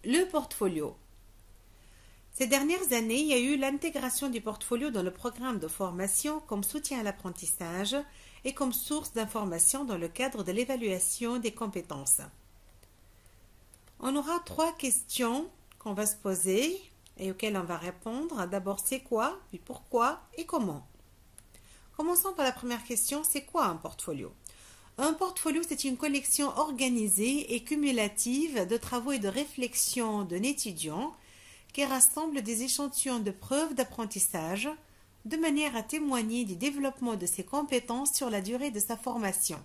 Le portfolio. Ces dernières années, il y a eu l'intégration du portfolio dans le programme de formation comme soutien à l'apprentissage et comme source d'information dans le cadre de l'évaluation des compétences. On aura 3 questions qu'on va se poser et auxquelles on va répondre. D'abord, c'est quoi, puis pourquoi et comment. Commençons par la première question, c'est quoi un portfolio? Un portfolio, c'est une collection organisée et cumulative de travaux et de réflexions d'un étudiant qui rassemble des échantillons de preuves d'apprentissage de manière à témoigner du développement de ses compétences sur la durée de sa formation.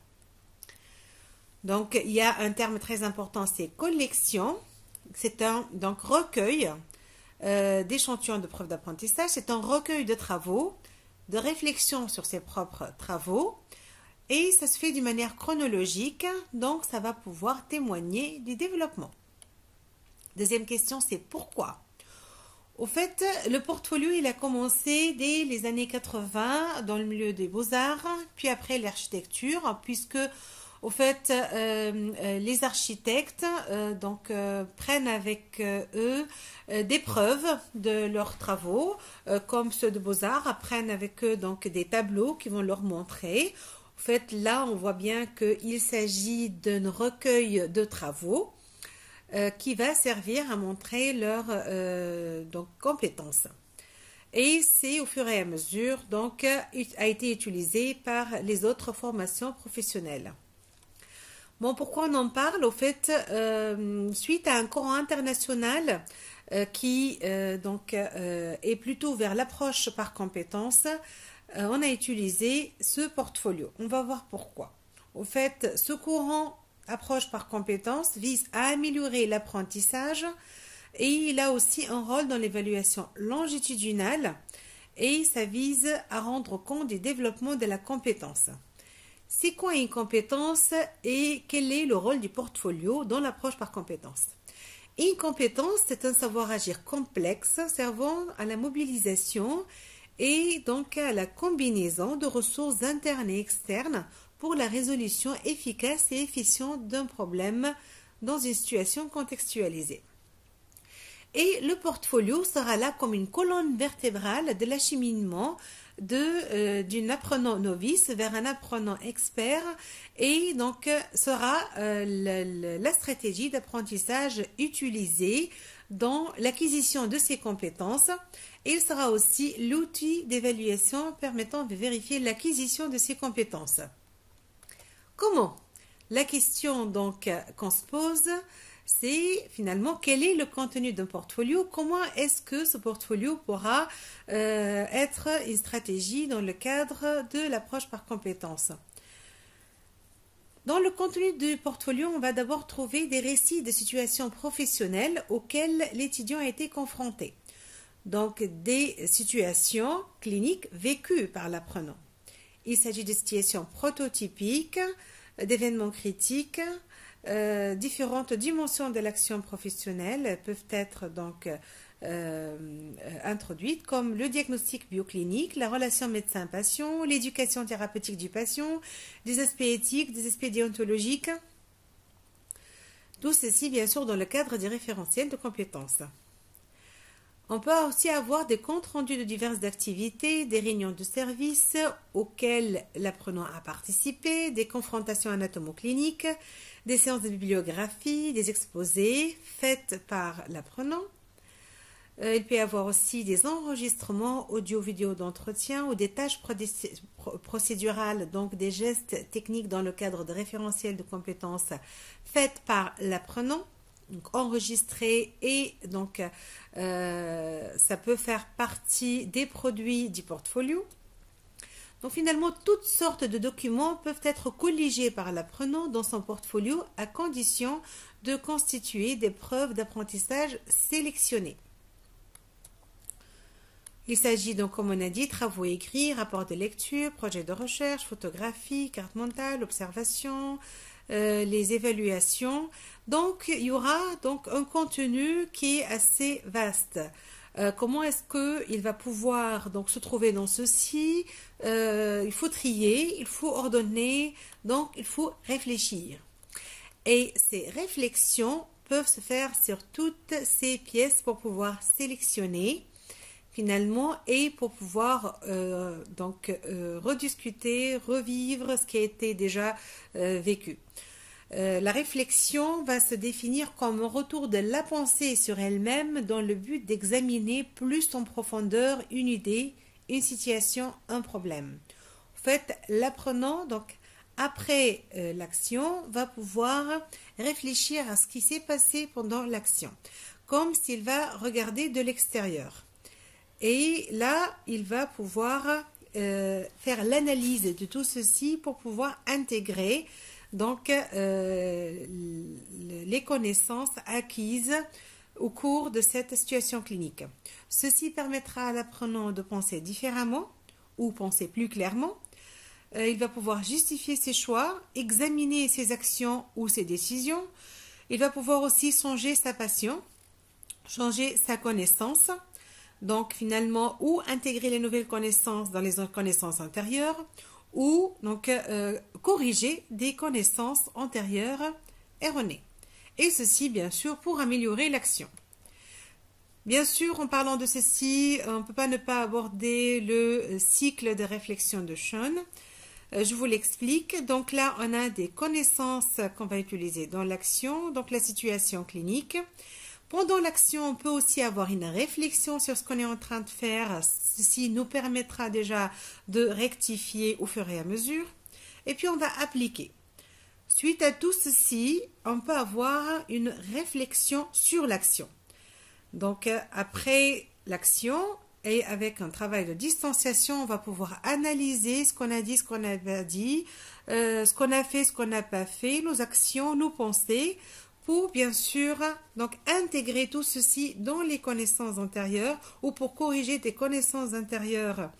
Donc, il y a un terme très important, c'est collection. C'est un recueil d'échantillons de preuves d'apprentissage. C'est un recueil de travaux, de réflexion sur ses propres travaux. Et ça se fait d'une manière chronologique, donc ça va pouvoir témoigner du développement. Deuxième question, c'est pourquoi? Au fait, le portfolio, il a commencé dès les années 80 dans le milieu des beaux-arts, puis après l'architecture, puisque au fait, les architectes prennent avec eux des preuves de leurs travaux, comme ceux de beaux-arts, prennent avec eux donc des tableaux qui vont leur montrer. En fait, là, on voit bien qu'il s'agit d'un recueil de travaux qui va servir à montrer leurs compétences. Et c'est au fur et à mesure a été utilisé par les autres formations professionnelles. Bon, pourquoi on en parle? Au fait, suite à un courant international qui est plutôt vers l'approche par compétences, on a utilisé ce portfolio. On va voir pourquoi. Au fait, ce courant approche par compétences vise à améliorer l'apprentissage et il a aussi un rôle dans l'évaluation longitudinale et ça vise à rendre compte du développement de la compétence. C'est quoi une compétence et quel est le rôle du portfolio dans l'approche par compétences? Une compétence, c'est un savoir-agir complexe servant à la mobilisation et donc à la combinaison de ressources internes et externes pour la résolution efficace et efficiente d'un problème dans une situation contextualisée. Et le portfolio sera là comme une colonne vertébrale de l'acheminement d'un apprenant novice vers un apprenant expert et donc sera la stratégie d'apprentissage utilisée dans l'acquisition de ces compétences et il sera aussi l'outil d'évaluation permettant de vérifier l'acquisition de ces compétences. Comment? La question qu'on se pose, c'est finalement quel est le contenu d'un portfolio, comment est-ce que ce portfolio pourra être une stratégie dans le cadre de l'approche par compétences. Dans le contenu du portfolio, on va d'abord trouver des récits de situations professionnelles auxquelles l'étudiant a été confronté. Donc des situations cliniques vécues par l'apprenant. Il s'agit de situations prototypiques, d'événements critiques, différentes dimensions de l'action professionnelle peuvent être introduites comme le diagnostic bioclinique, la relation médecin-patient, l'éducation thérapeutique du patient, des aspects éthiques, des aspects déontologiques. Tout ceci bien sûr dans le cadre des référentiels de compétences. On peut aussi avoir des comptes rendus de diverses activités, des réunions de service auxquelles l'apprenant a participé, des confrontations anatomo-cliniques, des séances de bibliographie, des exposés faits par l'apprenant. Il peut y avoir aussi des enregistrements audio-vidéo d'entretien ou des tâches procédurales, donc des gestes techniques dans le cadre de référentiels de compétences faites par l'apprenant. Donc enregistré et ça peut faire partie des produits du portfolio. Donc finalement, toutes sortes de documents peuvent être colligés par l'apprenant dans son portfolio à condition de constituer des preuves d'apprentissage sélectionnées. Il s'agit donc, comme on a dit, travaux écrits, rapports de lecture, projets de recherche, photographies, cartes mentales, observations, les évaluations. Donc, il y aura donc un contenu qui est assez vaste. Comment est-ce qu'il va pouvoir donc se trouver dans ceci? Il faut trier, il faut ordonner, donc il faut réfléchir. Et ces réflexions peuvent se faire sur toutes ces pièces pour pouvoir sélectionner finalement et pour pouvoir rediscuter, revivre ce qui a été déjà vécu. La réflexion va se définir comme un retour de la pensée sur elle-même dans le but d'examiner plus en profondeur une idée, une situation, un problème. En fait, l'apprenant, donc après l'action, va pouvoir réfléchir à ce qui s'est passé pendant l'action, comme s'il va regarder de l'extérieur. Et là, il va pouvoir faire l'analyse de tout ceci pour pouvoir intégrer donc les connaissances acquises au cours de cette situation clinique. Ceci permettra à l'apprenant de penser différemment ou penser plus clairement. Il va pouvoir justifier ses choix, examiner ses actions ou ses décisions. Il va pouvoir aussi changer sa passion, changer sa connaissance. Donc finalement, ou intégrer les nouvelles connaissances dans les connaissances antérieures, ou donc corriger des connaissances antérieures erronées. Et ceci, bien sûr, pour améliorer l'action. Bien sûr, en parlant de ceci, on ne peut pas ne pas aborder le cycle de réflexion de Schoen. Je vous l'explique. Donc là, on a des connaissances qu'on va utiliser dans l'action, donc la situation clinique. Pendant l'action, on peut aussi avoir une réflexion sur ce qu'on est en train de faire. Ceci nous permettra déjà de rectifier au fur et à mesure. Et puis, on va appliquer. Suite à tout ceci, on peut avoir une réflexion sur l'action. Donc, après l'action et avec un travail de distanciation, on va pouvoir analyser ce qu'on a dit, ce qu'on n'a pas dit, ce qu'on a fait, ce qu'on n'a pas fait, nos actions, nos pensées, pour bien sûr donc intégrer tout ceci dans les connaissances antérieures ou pour corriger des connaissances antérieures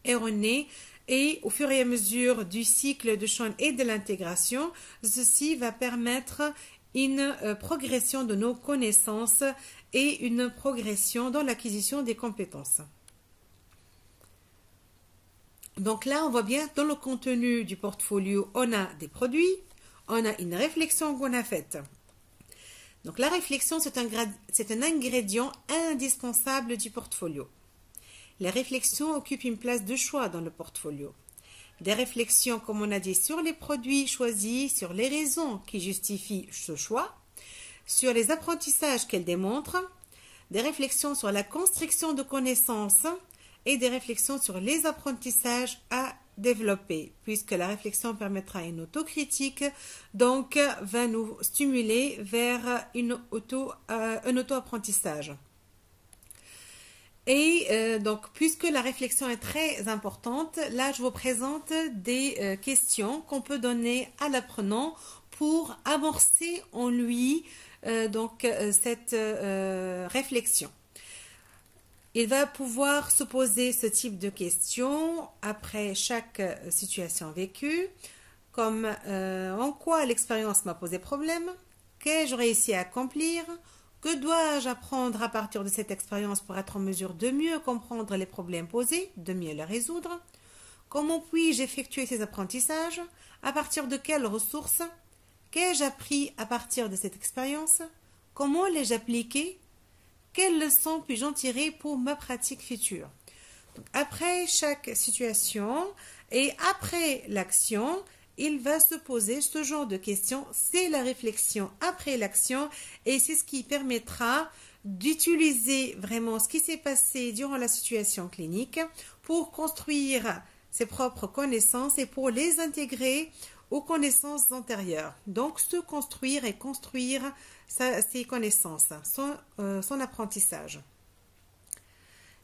erronées et au fur et à mesure du cycle de Schoen et de l'intégration, ceci va permettre une progression de nos connaissances et une progression dans l'acquisition des compétences. Donc là, on voit bien dans le contenu du portfolio, on a des produits, on a une réflexion qu'on a faite. Donc la réflexion, c'est un ingrédient indispensable du portfolio. Les réflexions occupent une place de choix dans le portfolio. Des réflexions, comme on a dit, sur les produits choisis, sur les raisons qui justifient ce choix, sur les apprentissages qu'elles démontrent, des réflexions sur la construction de connaissances et des réflexions sur les apprentissages à développer, puisque la réflexion permettra une autocritique, donc va nous stimuler vers un auto-apprentissage. Et donc, puisque la réflexion est très importante, là je vous présente des questions qu'on peut donner à l'apprenant pour amorcer en lui cette réflexion. Il va pouvoir se poser ce type de questions après chaque situation vécue, comme en quoi l'expérience m'a posé problème, qu'ai-je réussi à accomplir, que dois-je apprendre à partir de cette expérience pour être en mesure de mieux comprendre les problèmes posés, de mieux les résoudre, comment puis-je effectuer ces apprentissages, à partir de quelles ressources, qu'ai-je appris à partir de cette expérience, comment l'ai-je appliqué, quelles leçons puis-je en tirer pour ma pratique future. Donc, après chaque situation et après l'action, il va se poser ce genre de questions. C'est la réflexion après l'action et c'est ce qui permettra d'utiliser vraiment ce qui s'est passé durant la situation clinique pour construire ses propres connaissances et pour les intégrer aux connaissances antérieures. Donc, se construire et construire ses connaissances, son apprentissage.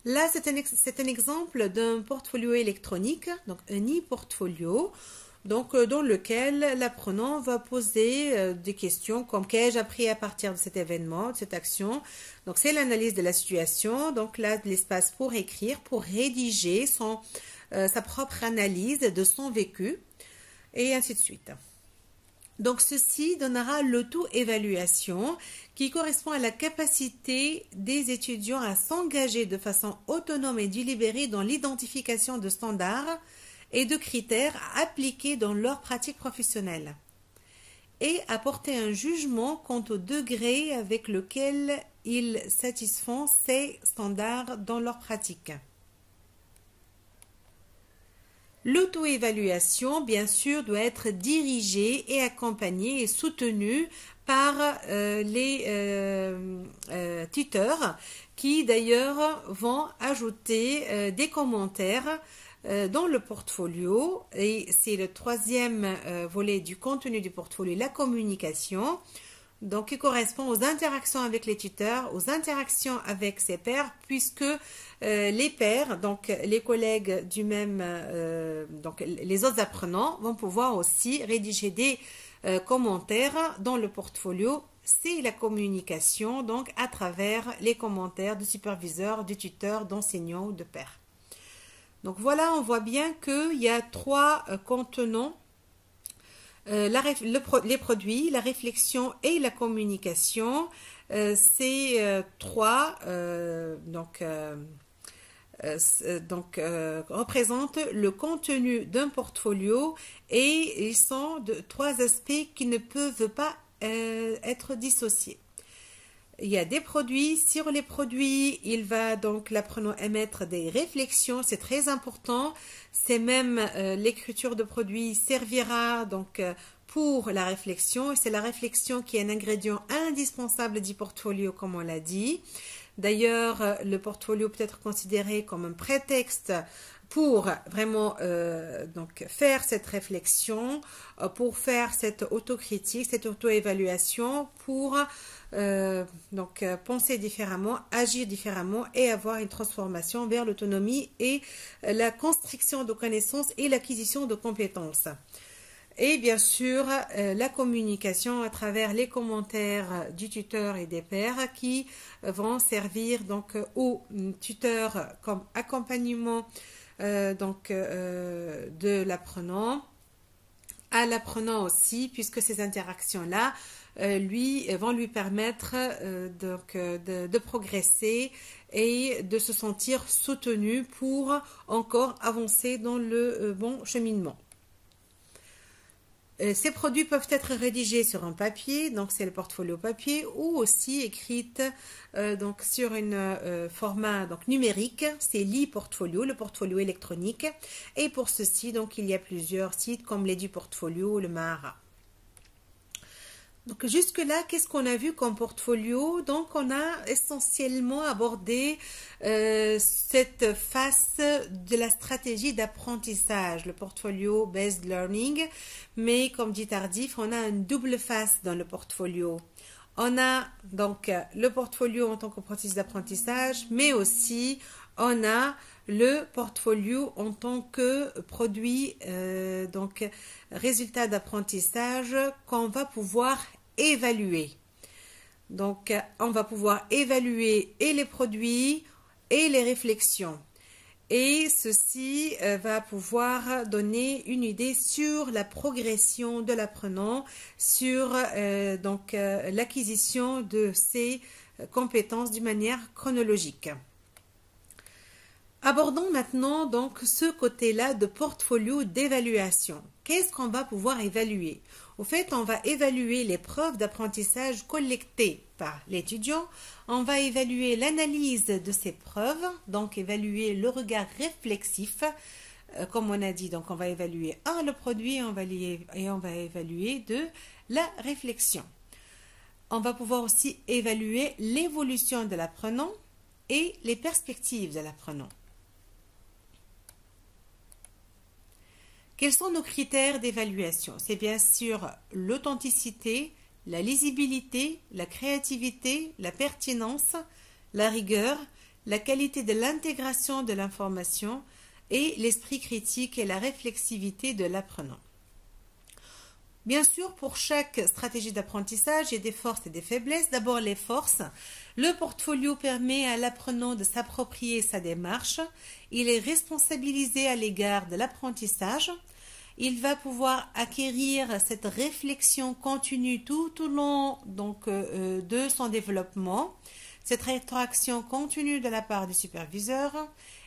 Là, c'est un exemple d'un portfolio électronique, donc un e-portfolio, donc dans lequel l'apprenant va poser des questions comme qu'ai-je appris à partir de cet événement, de cette action. Donc, c'est l'analyse de la situation. Donc, là, l'espace pour écrire, pour rédiger sa propre analyse de son vécu, et ainsi de suite. Donc, ceci donnera l'auto-évaluation qui correspond à la capacité des étudiants à s'engager de façon autonome et délibérée dans l'identification de standards et de critères à appliquer dans leur pratique professionnelle. et apporter un jugement quant au degré avec lequel ils satisfont ces standards dans leur pratique. L'auto-évaluation, bien sûr, doit être dirigée et accompagnée et soutenue par les tuteurs qui d'ailleurs vont ajouter des commentaires dans le portfolio, et c'est le troisième volet du contenu du portfolio, la communication. Donc, qui correspond aux interactions avec les tuteurs, aux interactions avec ses pairs, puisque les pairs, donc les collègues du même, donc les autres apprenants, vont pouvoir aussi rédiger des commentaires dans le portfolio. C'est la communication, donc à travers les commentaires du superviseur, du tuteur, d'enseignant ou de pairs. Donc voilà, on voit bien qu'il y a trois contenants. Les produits, la réflexion et la communication, ces trois représentent le contenu d'un portfolio, et ils sont de trois aspects qui ne peuvent pas être dissociés. Il y a des produits. Sur les produits, il va donc l'apprenant émettre des réflexions, c'est très important. C'est même l'écriture de produits servira donc pour la réflexion, et c'est la réflexion qui est un ingrédient indispensable du portfolio, comme on l'a dit. D'ailleurs, le portfolio peut être considéré comme un prétexte pour vraiment donc faire cette réflexion, pour faire cette autocritique, cette auto-évaluation, pour penser différemment, agir différemment et avoir une transformation vers l'autonomie et la construction de connaissances et l'acquisition de compétences. Et bien sûr, la communication à travers les commentaires du tuteur et des pairs qui vont servir donc aux tuteurs comme accompagnement de l'apprenant, à l'apprenant aussi, puisque ces interactions-là vont lui permettre de progresser et de se sentir soutenu pour encore avancer dans le bon cheminement. Ces produits peuvent être rédigés sur un papier, donc c'est le portfolio papier, ou aussi écrites donc sur un format donc numérique, c'est l'e-portfolio, le portfolio électronique. Et pour ceci, donc il y a plusieurs sites comme l'EduPortfolio, le Mahara. Donc jusque-là, qu'est-ce qu'on a vu comme portfolio? Donc on a essentiellement abordé cette face de la stratégie d'apprentissage, le portfolio based learning, mais comme dit Tardif, on a une double face dans le portfolio. On a donc le portfolio en tant que processus d'apprentissage, mais aussi on a le portfolio en tant que produit, donc résultat d'apprentissage qu'on va pouvoir évaluer. Donc, on va pouvoir évaluer et les produits et les réflexions. Et ceci va pouvoir donner une idée sur la progression de l'apprenant, sur l'acquisition de ses compétences d'une manière chronologique. Abordons maintenant donc ce côté-là de portfolio d'évaluation. Qu'est-ce qu'on va pouvoir évaluer? Au fait, on va évaluer les preuves d'apprentissage collectées par l'étudiant. On va évaluer l'analyse de ces preuves, donc évaluer le regard réflexif, comme on a dit. Donc, on va évaluer le produit et on va évaluer la réflexion. On va pouvoir aussi évaluer l'évolution de l'apprenant et les perspectives de l'apprenant. Quels sont nos critères d'évaluation? C'est bien sûr l'authenticité, la lisibilité, la créativité, la pertinence, la rigueur, la qualité de l'intégration de l'information et l'esprit critique et la réflexivité de l'apprenant. Bien sûr, pour chaque stratégie d'apprentissage, il y a des forces et des faiblesses. D'abord, les forces. Le portfolio permet à l'apprenant de s'approprier sa démarche. Il est responsabilisé à l'égard de l'apprentissage. Il va pouvoir acquérir cette réflexion continue tout au long de son développement, cette rétroaction continue de la part du superviseur,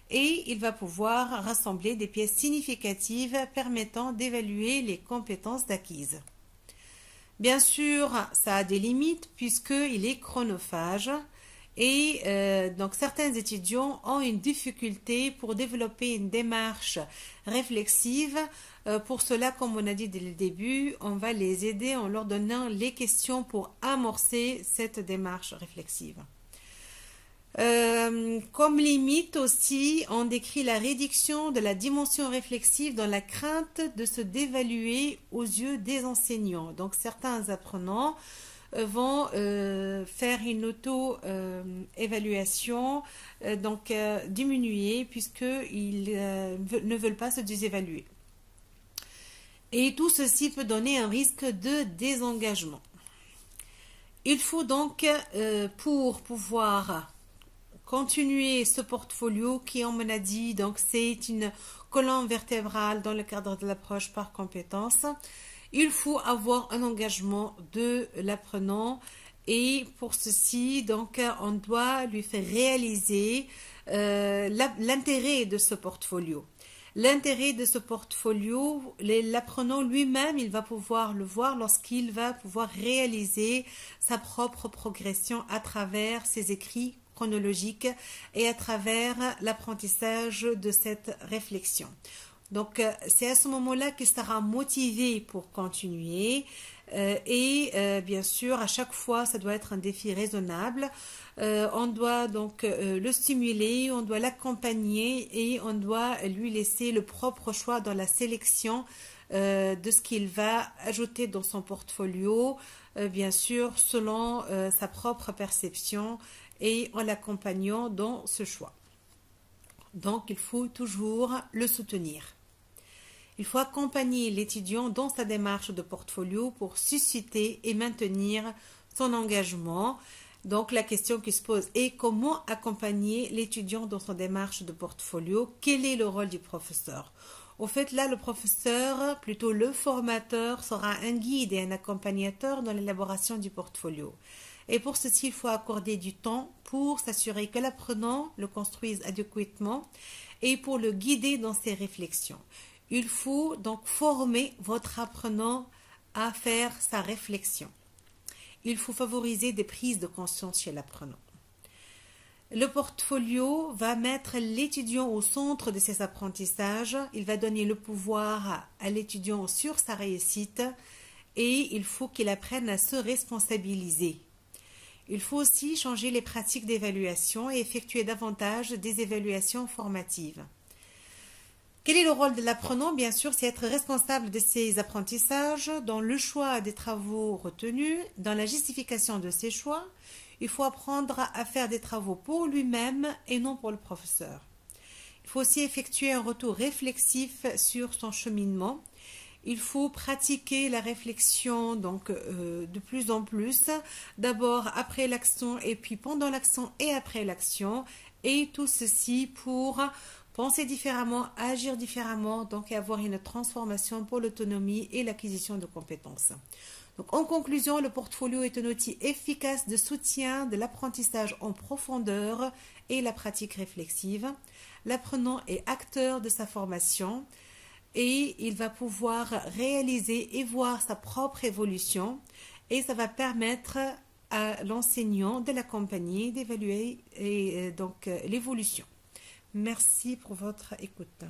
et il va pouvoir rassembler des pièces significatives permettant d'évaluer les compétences acquises. Bien sûr, ça a des limites puisqu'il est chronophage et donc certains étudiants ont une difficulté pour développer une démarche réflexive. Pour cela, comme on a dit dès le début, on va les aider en leur donnant les questions pour amorcer cette démarche réflexive. Comme limite aussi, on décrit la réduction de la dimension réflexive dans la crainte de se dévaluer aux yeux des enseignants. Donc certains apprenants vont faire une auto-évaluation, diminuer puisqu'ils ne veulent pas se désévaluer. Et tout ceci peut donner un risque de désengagement. Il faut donc, pour pouvoir continuer ce portfolio qui, on me l'a dit, donc c'est une colonne vertébrale dans le cadre de l'approche par compétences, il faut avoir un engagement de l'apprenant et pour ceci, donc, on doit lui faire réaliser l'intérêt de ce portfolio. L'intérêt de ce portfolio, l'apprenant lui-même, il va pouvoir le voir lorsqu'il va pouvoir réaliser sa propre progression à travers ses écrits chronologiques et à travers l'apprentissage de cette réflexion. Donc, c'est à ce moment-là qu'il sera motivé pour continuer bien sûr, à chaque fois, ça doit être un défi raisonnable. On doit donc le stimuler, on doit l'accompagner et on doit lui laisser le propre choix dans la sélection de ce qu'il va ajouter dans son portfolio, bien sûr, selon sa propre perception et en l'accompagnant dans ce choix. Donc, il faut toujours le soutenir. Il faut accompagner l'étudiant dans sa démarche de portfolio pour susciter et maintenir son engagement. Donc, la question qui se pose est comment accompagner l'étudiant dans son démarche de portfolio? Quel est le rôle du professeur? Au fait, là, le professeur, plutôt le formateur, sera un guide et un accompagnateur dans l'élaboration du portfolio. Et pour ceci, il faut accorder du temps pour s'assurer que l'apprenant le construise adéquatement et pour le guider dans ses réflexions. Il faut donc former votre apprenant à faire sa réflexion. Il faut favoriser des prises de conscience chez l'apprenant. Le portfolio va mettre l'étudiant au centre de ses apprentissages. Il va donner le pouvoir à l'étudiant sur sa réussite et il faut qu'il apprenne à se responsabiliser. Il faut aussi changer les pratiques d'évaluation et effectuer davantage des évaluations formatives. Quel est le rôle de l'apprenant? Bien sûr, c'est être responsable de ses apprentissages, dans le choix des travaux retenus, dans la justification de ses choix. Il faut apprendre à faire des travaux pour lui-même et non pour le professeur. Il faut aussi effectuer un retour réflexif sur son cheminement. Il faut pratiquer la réflexion de plus en plus, d'abord après l'action et puis pendant l'action et après l'action, et tout ceci pour penser différemment, agir différemment, donc avoir une transformation pour l'autonomie et l'acquisition de compétences. Donc, en conclusion, le portfolio est un outil efficace de soutien de l'apprentissage en profondeur et la pratique réflexive. L'apprenant est acteur de sa formation et il va pouvoir réaliser et voir sa propre évolution et ça va permettre à l'enseignant de l'accompagner, d'évaluer l'évolution. Merci pour votre écoute.